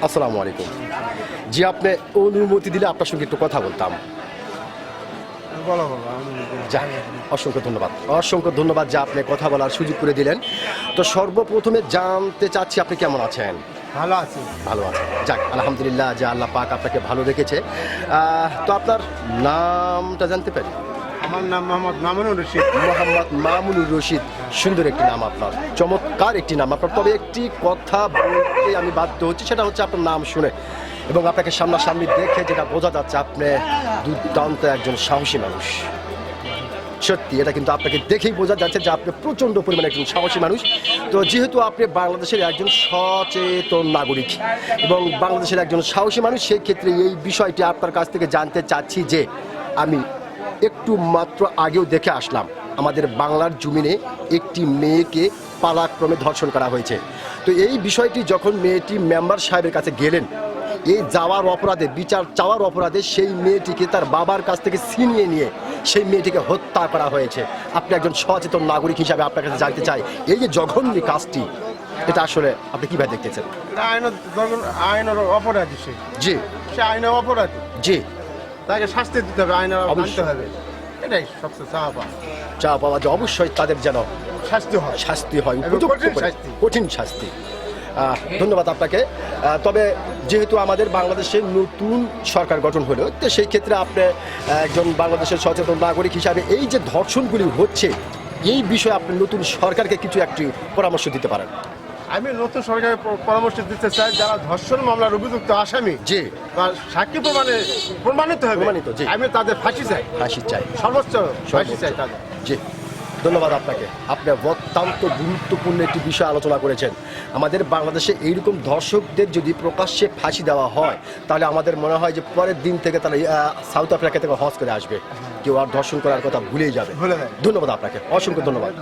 আসসালামু আলাইকুম। জি, আপনি অনুমতি দিলে আপনার সঙ্গে একটু কথা বলতাম। যাক, অসংখ্য ধন্যবাদ যে আপনি কথা বলার সুযোগ করে দিলেন। তো সর্বপ্রথমে জানতে চাচ্ছি আপনি কেমন আছেন? ভালো আছি। ভালো আছেন, যাক আলহামদুলিল্লাহ যে আল্লাহ পাক আপনাকে ভালো রেখেছে। তো আপনার নামটা জানতে পারি? আমার নাম মোহাম্মদ মামুনুর রশিদ। মোহাম্মদ মামুনুর রশিদ, সুন্দর একটি নাম আপনার, চমৎকার একটি নাম আপনার। তবে একটি কথা বলতে আমি বাধ্য হচ্ছি, সেটা হচ্ছে আপনার নাম শুনে এবং আপনাকে সামনাসামনি দেখে যেটা বোঝা যাচ্ছে আপনি দুর্দান্ত একজন সাহসী মানুষ। সত্যি এটা কিন্তু আপনাকে দেখেই বোঝা যাচ্ছে যে আপনি প্রচণ্ড পরিমাণে একজন সাহসী মানুষ। তো যেহেতু আপনি বাংলাদেশের একজন সচেতন নাগরিক এবং বাংলাদেশের একজন সাহসী মানুষ, সেই ক্ষেত্রে এই বিষয়টি আপনার কাছ থেকে জানতে চাচ্ছি যে আমি একটু মাত্র আগেও দেখে আসলাম আমাদের বাংলার জমিনে একটি মেয়েকে পালাক্রমে ধর্ষণ করা হয়েছে। তো এই বিষয়টি যখন মেয়েটি মেম্বার সাহেবের কাছে গেলেন, এই যাওয়ার অপরাধে, বিচার চাওয়ার অপরাধে সেই মেয়েটিকে তার বাবার কাছ থেকে ছিনিয়ে নিয়ে সেই মেয়েটিকে হত্যা করা হয়েছে। আপনি একজন সচেতন নাগরিক হিসাবে আপনার কাছে জানতে চাই, এই যে জঘন্য কাজটি, এটা আসলে আপনি কীভাবে দেখতেছেন? আইনের অপরাধী সে। জি, সে আইনের অপরাধী। জি, তাকে শাস্তি দিতে হবে, আইনের মানতে হবে। এটাই সবচেয়ে চা পাওয়া যে অবশ্যই তাদের যেন শাস্তি হয়, উপযুক্ত করে, কঠিন শাস্তি। ধন্যবাদ আপনাকে। তবে যেহেতু আমাদের বাংলাদেশে নতুন সরকার গঠন হলো, তো সেই ক্ষেত্রে আপনি একজন বাংলাদেশের সচেতন নাগরিক হিসাবে এই যে ধর্ষণগুলি হচ্ছে, এই বিষয়ে আপনি নতুন সরকারকে কিছু একটি পরামর্শ দিতে পারেন? আমি নতুন সরকারের পরামর্শ দিতে চাই, যারা ধর্ষণ মামলার অভিযুক্ত আসামি, জি, সাক্ষী প্রমাণিত হবে, আমি তাদের ফাঁসি চাই, সর্বোচ্চ ফাঁসি চাই তাদের। জি, ধন্যবাদ আপনাকে। আপনি অত্যন্ত গুরুত্বপূর্ণ একটি বিষয় আলোচনা করেছেন। আমাদের বাংলাদেশে এইরকম ধর্ষকদের যদি প্রকাশ্যে ফাঁসি দেওয়া হয়, তাহলে আমাদের মনে হয় যে পরের দিন থেকে তারা সাউথ আফ্রিকা থেকে হজ করে আসবে, কেউ আর ধর্ষণ করার কথা ভুলেই যাবে। ধন্যবাদ আপনাকে, অসংখ্য ধন্যবাদ।